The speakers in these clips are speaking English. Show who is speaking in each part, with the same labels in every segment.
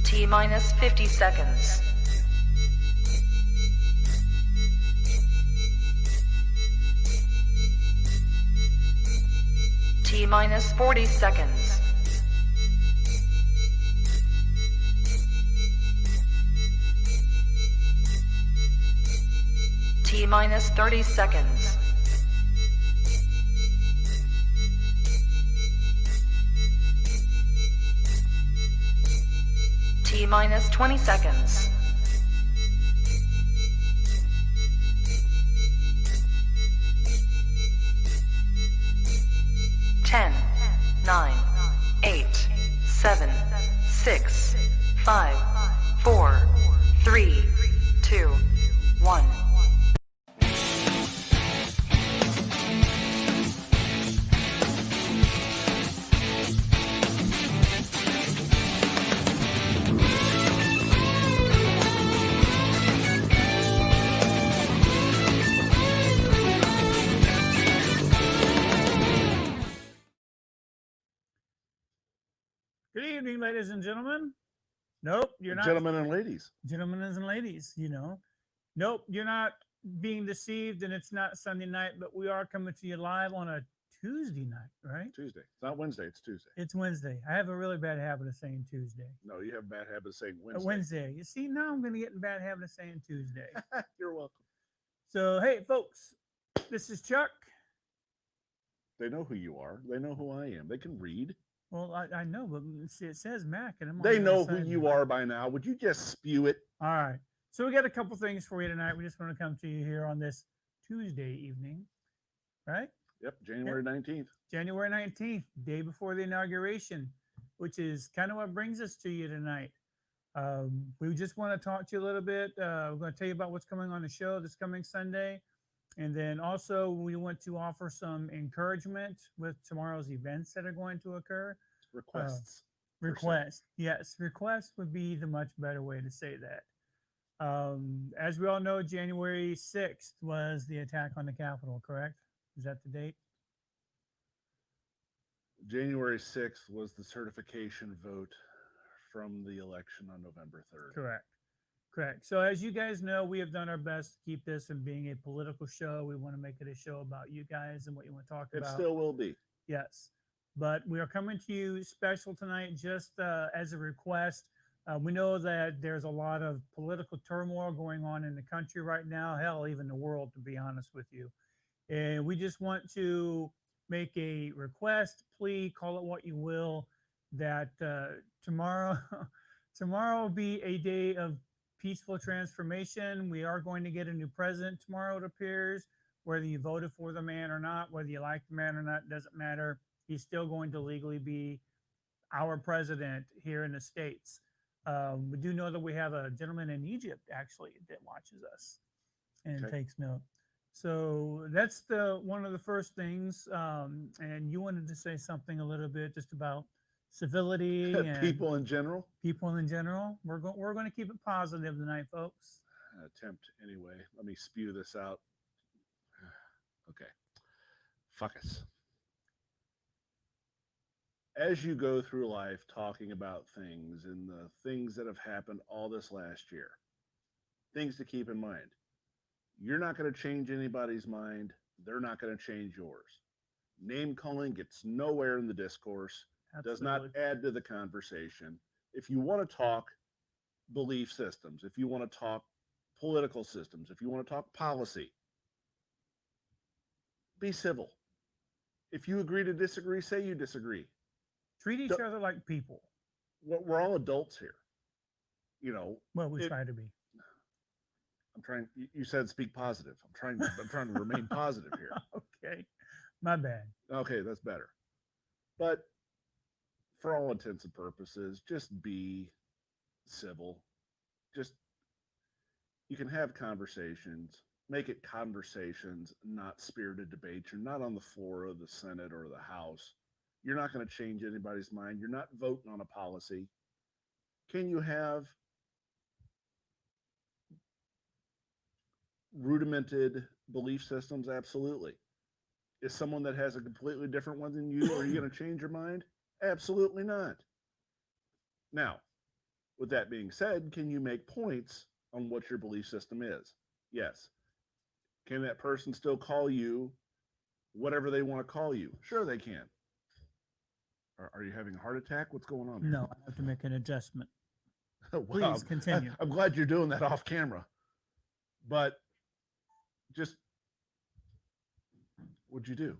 Speaker 1: T minus 50 seconds. T minus 40 seconds. T minus 30 seconds. T minus 20 seconds. Ten, 9, 8, 7, 6, 5, 4, 3, 2, 1.
Speaker 2: Good evening, ladies and gentlemen. Nope, you're not.
Speaker 3: Gentlemen and ladies.
Speaker 2: Gentlemen and ladies, you know. Nope, you're not being deceived, and it's not Sunday night, but we are coming to you live on a Tuesday night, right?
Speaker 3: Tuesday. It's not Wednesday, it's Tuesday.
Speaker 2: It's Wednesday. I have a really bad habit of saying Tuesday.
Speaker 3: No, you have a bad habit of saying Wednesday.
Speaker 2: Wednesday. You see, now I'm going to get in bad habit of saying Tuesday.
Speaker 3: You're welcome.
Speaker 2: So, hey, folks, this is Chuck.
Speaker 3: They know who you are. They know who I am. They can read.
Speaker 2: Well, I know, but it says Mac, and I'm on
Speaker 3: They
Speaker 2: the
Speaker 3: know
Speaker 2: other
Speaker 3: who
Speaker 2: side.
Speaker 3: you are by now. Would you just spew it?
Speaker 2: All right. So we got a couple things for you tonight. We just want to come to you here on this Tuesday evening, right?
Speaker 3: Yep, January 19th.
Speaker 2: January 19th, day before the inauguration, which is kind of what brings us to you tonight. We just want to talk to you a little bit. We're going to tell you about what's coming on the show this coming Sunday. And then also we want to offer some encouragement with tomorrow's events that are going to occur.
Speaker 3: Requests.
Speaker 2: Yes, requests would be the much better way to say that. As we all know, January 6th was the attack on the Capitol, correct? Is that the date?
Speaker 3: January 6th was the certification vote from the election on November 3rd.
Speaker 2: Correct. So as you guys know, we have done our best to keep this from being a political show. We want to make it a show about you guys and what you want to talk about.
Speaker 3: It still will be.
Speaker 2: Yes. But we are coming to you special tonight just as a request. We know that there's a lot of political turmoil going on in the country right now, hell, even the world, to be honest with you. And we just want to make a request, plea, call it what you will, that tomorrow will be a day of peaceful transformation. We are going to get a new president tomorrow, it appears. Whether you voted for the man or not, whether you like the man or not, doesn't matter. He's still going to legally be our president here in the States. We do know that we have a gentleman in Egypt, actually, that watches us and takes note. So that's one of the first things. And you wanted to say something a little bit just about civility and
Speaker 3: people in general.
Speaker 2: We're going to keep it positive tonight, folks.
Speaker 3: Attempt anyway. Let me spew this out. Okay. Fuck us. As you go through life talking about things and the things that have happened all this last year, things to keep in mind. You're not going to change anybody's mind. They're not going to change yours. Name calling gets nowhere in the discourse.
Speaker 2: Absolutely.
Speaker 3: Does not add to the conversation. If you want to talk belief systems, if you want to talk political systems, if you want to talk policy, be civil. If you agree to disagree, say you disagree.
Speaker 2: Treat each other like people.
Speaker 3: We're all adults here. You know.
Speaker 2: Well, we try to be.
Speaker 3: I'm trying. You said speak positive. I'm trying to remain positive here.
Speaker 2: Okay, my bad.
Speaker 3: Okay, that's better. But for all intents and purposes, just be civil. Just you can have conversations. Make it conversations, not spirited debates. You're not on the floor of the Senate or the House. You're not going to change anybody's mind. You're not voting on a policy. Can you have rudimented belief systems? Absolutely. Is someone that has a completely different one than you, are you going to change your mind? Absolutely not. Now, With that being said, can you make points on what your belief system is? Yes. Can that person still call you whatever they want to call you? Sure, they can. Are you having a heart attack? What's going on?
Speaker 2: No, I have to make an adjustment.
Speaker 3: Wow,
Speaker 2: Please continue.
Speaker 3: I'm glad you're doing that off camera. But just, what'd you do?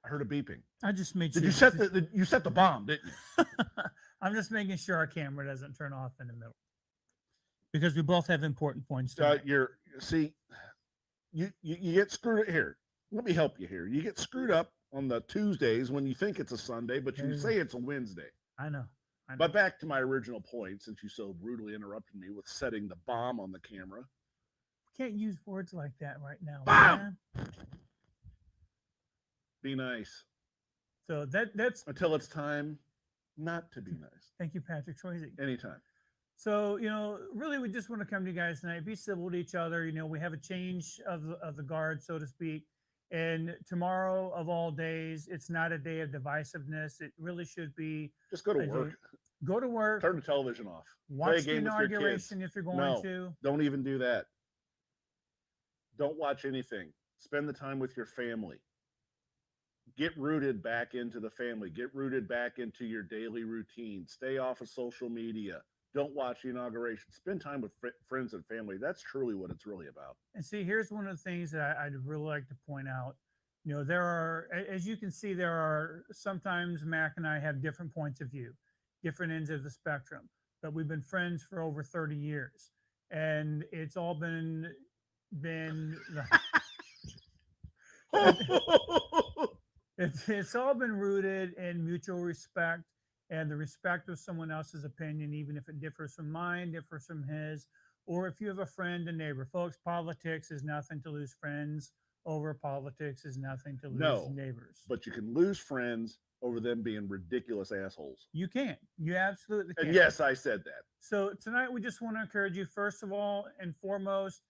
Speaker 3: I heard a beeping.
Speaker 2: I just made
Speaker 3: Did
Speaker 2: sure.
Speaker 3: you set you set the bomb, didn't you?
Speaker 2: I'm just making sure our camera doesn't turn off in the middle because we both have important points to make.
Speaker 3: You get screwed here. Let me help you here. You get screwed up on the Tuesdays when you think it's a Sunday, but you say it's a Wednesday.
Speaker 2: I know.
Speaker 3: But back to my original point, since you so brutally interrupted me with setting the bomb on the camera.
Speaker 2: Can't use words like that right now.
Speaker 3: Bomb!
Speaker 2: Man.
Speaker 3: Be nice.
Speaker 2: So that's
Speaker 3: until it's time not to be nice.
Speaker 2: Thank you, Patrick Swayze.
Speaker 3: Anytime.
Speaker 2: So, really, we just want to come to you guys tonight, be civil to each other. We have a change of the guard, so to speak. And tomorrow, of all days, it's not a day of divisiveness. It really should be.
Speaker 3: Just go to work.
Speaker 2: Go to work.
Speaker 3: Turn the television off.
Speaker 2: Watch the inauguration if you're going to.
Speaker 3: Don't even do that. Don't watch anything. Spend the time with your family. Get rooted back into the family. Get rooted back into your daily routine. Stay off of social media. Don't watch the inauguration. Spend time with friends and family. That's truly what it's really about.
Speaker 2: And see, here's one of the things that I'd really like to point out. There are, as you can see, there are sometimes Mac and I have different points of view, different ends of the spectrum, but we've been friends for over 30 years. And it's all been it's all been rooted in mutual respect and the respect of someone else's opinion, even if it differs from mine, differs from his, or if you have a friend and neighbor. Folks, politics is nothing to lose friends over. Politics is nothing to lose neighbors.
Speaker 3: But you can lose friends over them being ridiculous assholes.
Speaker 2: You can. You absolutely can.
Speaker 3: And yes, I said that.
Speaker 2: So tonight we just want to encourage you, first of all and foremost,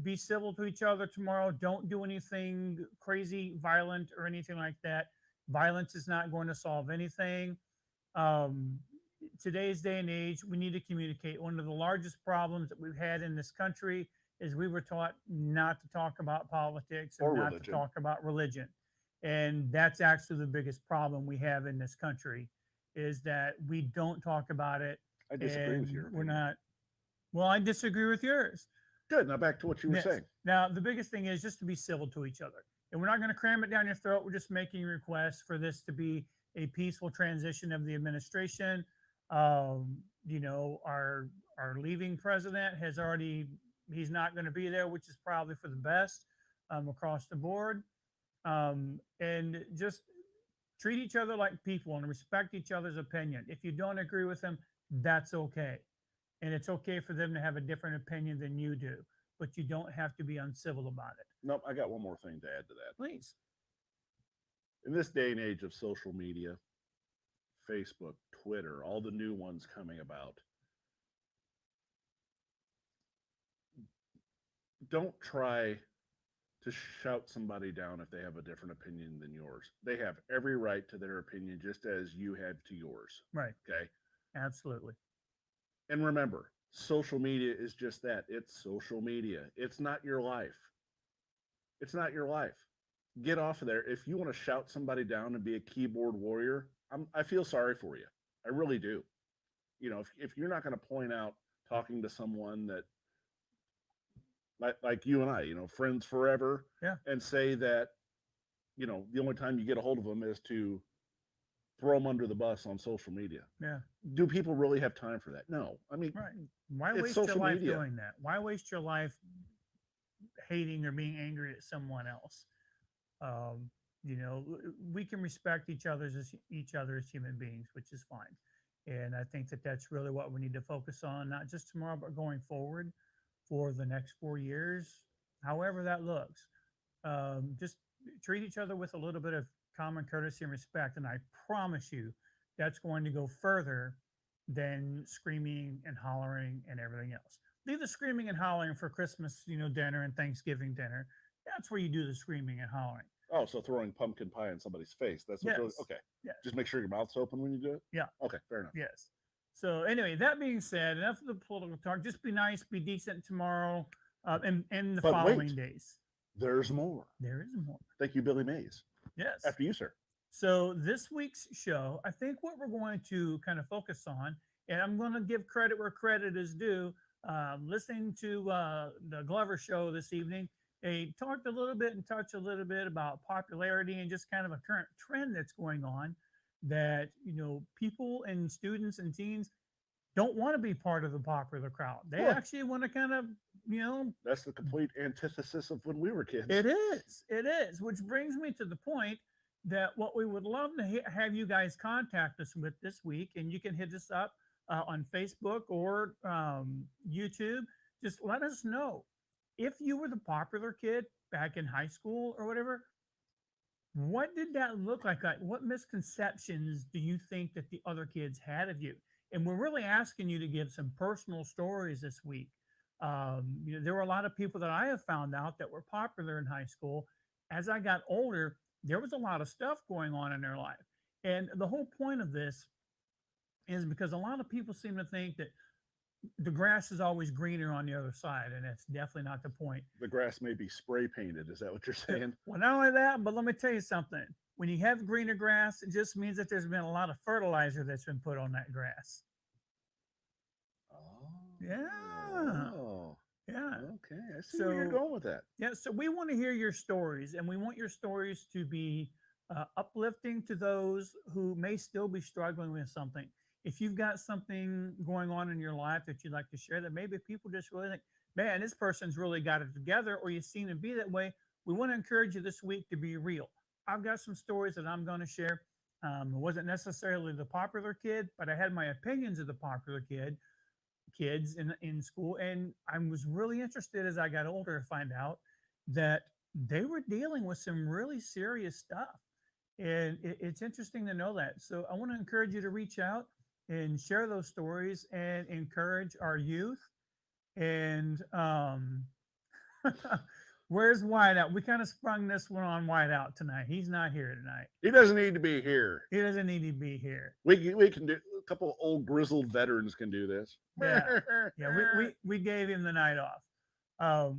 Speaker 2: be civil to each other tomorrow. Don't do anything crazy, violent, or anything like that. Violence is not going to solve anything. Today's day and age, we need to communicate. One of the largest problems that we've had in this country is we were taught not to talk about politics and not to talk about religion. And that's actually the biggest problem we have in this country, is that we don't talk about it.
Speaker 3: I disagree with your opinion.
Speaker 2: We're not. Well, I disagree with yours.
Speaker 3: Good. Now back to what you were saying.
Speaker 2: Now, the biggest thing is just to be civil to each other. And we're not going to cram it down your throat. We're just making requests for this to be a peaceful transition of the administration. Our leaving president has already, he's not going to be there, which is probably for the best across the board. And just treat each other like people and respect each other's opinion. If you don't agree with them, that's okay. And it's okay for them to have a different opinion than you do, but you don't have to be uncivil about it.
Speaker 3: Nope, I got one more thing to add to that.
Speaker 2: Please.
Speaker 3: In this day and age of social media, Facebook, Twitter, all the new ones coming about, don't try to shout somebody down if they have a different opinion than yours. They have every right to their opinion, just as you have to yours.
Speaker 2: Right.
Speaker 3: Okay.
Speaker 2: Absolutely.
Speaker 3: And remember, social media is just that. It's social media. It's not your life. It's not your life. Get off of there. If you want to shout somebody down and be a keyboard warrior, I feel sorry for you. I really do. If you're not going to point out talking to someone that, like you and I, friends forever, and say that, the only time you get a hold of them is to throw them under the bus on social media.
Speaker 2: Yeah.
Speaker 3: Do people really have time for that? No. I mean,
Speaker 2: right. Why waste your life doing that? Why waste your life hating or being angry at someone else? We can respect each other as human beings, which is fine. And I think that that's really what we need to focus on, not just tomorrow, but going forward for the next 4 years, however that looks. Just treat each other with a little bit of common courtesy and respect. And I promise you that's going to go further than screaming and hollering and everything else. Leave the screaming and hollering for Christmas, dinner and Thanksgiving dinner. That's where you do the screaming and hollering.
Speaker 3: Oh, so throwing pumpkin pie in somebody's face. That's what okay.
Speaker 2: Yeah.
Speaker 3: Just make sure your mouth's open when you do it?
Speaker 2: Yeah.
Speaker 3: Okay, fair enough.
Speaker 2: Yes. So anyway, that being said, enough of the political talk. Just be nice, be decent tomorrow, and the
Speaker 3: But
Speaker 2: following
Speaker 3: wait.
Speaker 2: days.
Speaker 3: There's more.
Speaker 2: There is more.
Speaker 3: Thank you, Billy Mays.
Speaker 2: Yes.
Speaker 3: After you, sir.
Speaker 2: So this week's show, I think what we're going to kind of focus on, and I'm going to give credit where credit is due. Listening to the Glover show this evening, they talked a little bit and touched a little bit about popularity and just kind of a current trend that's going on. That people and students and teens don't want to be part of the popular crowd. They
Speaker 3: Well,
Speaker 2: actually want to kind of,
Speaker 3: that's the complete antithesis of when we were kids.
Speaker 2: it is. It is. Which brings me to the point that what we would love to have you guys contact us with this week, and you can hit us up on Facebook or YouTube. Just let us know if you were the popular kid back in high school or whatever. What did that look like? Like, what misconceptions do you think that the other kids had of you? And we're really asking you to give some personal stories this week. There were a lot of people that I have found out that were popular in high school. As I got older, there was a lot of stuff going on in their life. And the whole point of this is because a lot of people seem to think that the grass is always greener on the other side, and that's definitely not the point.
Speaker 3: The grass may be spray painted. Is that what you're saying?
Speaker 2: Well, not only that, but let me tell you something. When you have greener grass, it just means that there's been a lot of fertilizer that's been put on that grass.
Speaker 3: Oh.
Speaker 2: Yeah.
Speaker 3: Oh.
Speaker 2: Yeah.
Speaker 3: Okay. I see where you're going with that.
Speaker 2: Yeah. So we want to hear your stories, and we want your stories to be uplifting to those who may still be struggling with something. If you've got something going on in your life that you'd like to share, that maybe people just really think, man, this person's really got it together, or you've seen them be that way, we want to encourage you this week to be real. I've got some stories that I'm going to share. It wasn't necessarily the popular kid, but I had my opinions of the popular kids in school, and I was really interested as I got older to find out that they were dealing with some really serious stuff, and it's interesting to know that. So I want to encourage you to reach out and share those stories and encourage our youth. And where's Whiteout? We kind of sprung this one on Whiteout tonight. He's not here tonight.
Speaker 3: He doesn't need to be here.
Speaker 2: He doesn't need to be here.
Speaker 3: We can do a couple of old grizzled veterans can do this.
Speaker 2: Yeah, yeah. We gave him the night off.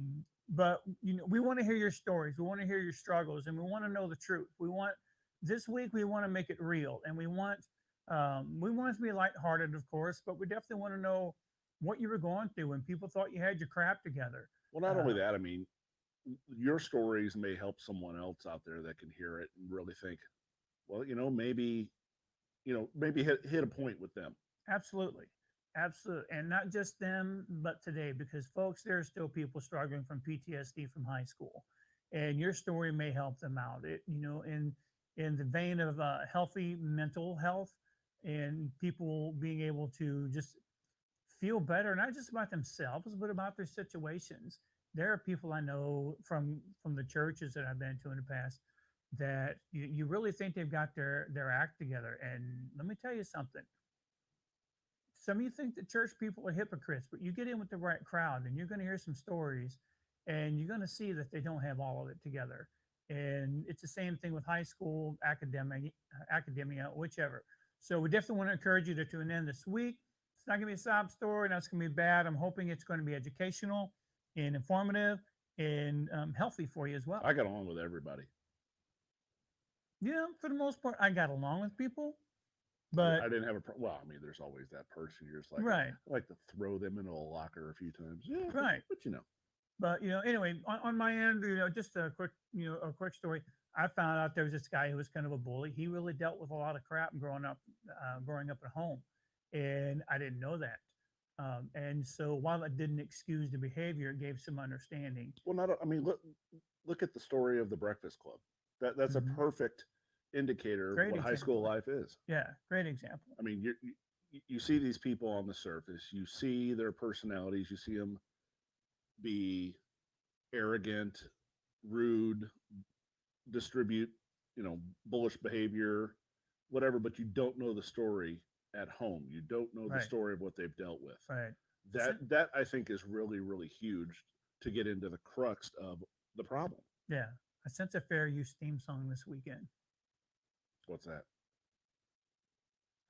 Speaker 2: But we want to hear your stories. We want to hear your struggles, and we want to know the truth. This week we want to make it real, and we want it to be lighthearted, of course, but we definitely want to know what you were going through when people thought you had your crap together.
Speaker 3: Well, not only that, I mean, your stories may help someone else out there that can hear it and really think, well, maybe hit a point with them.
Speaker 2: Absolutely. Absolutely. And not just them, but today, because folks, there are still people struggling from PTSD from high school, and your story may help them out. In the vein of healthy mental health and people being able to just feel better, not just about themselves, but about their situations. There are people I know from the churches that I've been to in the past that you really think they've got their act together. And let me tell you something. Some of you think that church people are hypocrites, but you get in with the right crowd and you're going to hear some stories, and you're going to see that they don't have all of it together. And it's the same thing with high school, academia, whichever. So we definitely want to encourage you to tune in this week. It's not going to be a sob story. That's going to be bad. I'm hoping it's going to be educational and informative and healthy for you as well.
Speaker 3: I got along with everybody.
Speaker 2: For the most part, I got along with people, but
Speaker 3: I didn't have well, I mean, there's always that person you're just like,
Speaker 2: right.
Speaker 3: I like to throw them into a locker a few times. Yeah,
Speaker 2: right.
Speaker 3: But
Speaker 2: But anyway, on my end, just a quick story. I found out there was this guy who was kind of a bully. He really dealt with a lot of crap growing up at home, and I didn't know that. And so while it didn't excuse the behavior, it gave some understanding.
Speaker 3: Well, look at the story of the Breakfast Club. That's a perfect indicator of what high school life is.
Speaker 2: Yeah, great example.
Speaker 3: I mean, you see these people on the surface, you see their personalities, you see them be arrogant, rude, distribute, bullish behavior, whatever, but you don't know the story at home. You don't know the story of what they've dealt with.
Speaker 2: Right.
Speaker 3: That I think is really, really huge to get into the crux of the problem.
Speaker 2: Yeah. I sense a fair use theme song this weekend.
Speaker 3: What's that?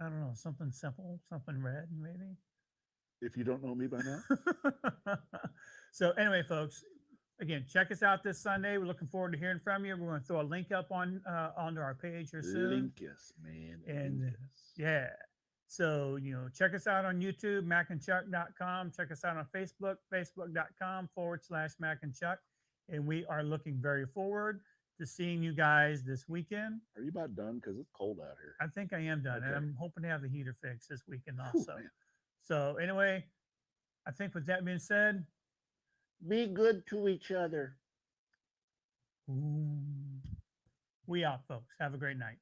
Speaker 2: I don't know, something simple, something red, maybe.
Speaker 3: If you don't know me by now,
Speaker 2: So anyway, folks, again, check us out this Sunday. We're looking forward to hearing from you. We're going to throw a link up on onto our page here soon.
Speaker 3: Linkus, man.
Speaker 2: And
Speaker 3: Linkus.
Speaker 2: yeah. So, check us out on YouTube, macandchuck.com. Check us out on Facebook, facebook.com/Mac and Chuck. And we are looking very forward to seeing you guys this weekend.
Speaker 3: Are you about done? Because it's cold out here.
Speaker 2: I think I am done. And
Speaker 3: Okay.
Speaker 2: I'm hoping to have the heater fixed this weekend
Speaker 3: Whew,
Speaker 2: also.
Speaker 3: man.
Speaker 2: So anyway, I think with that being said,
Speaker 3: Be good to each other.
Speaker 2: we out, folks. Have a great night.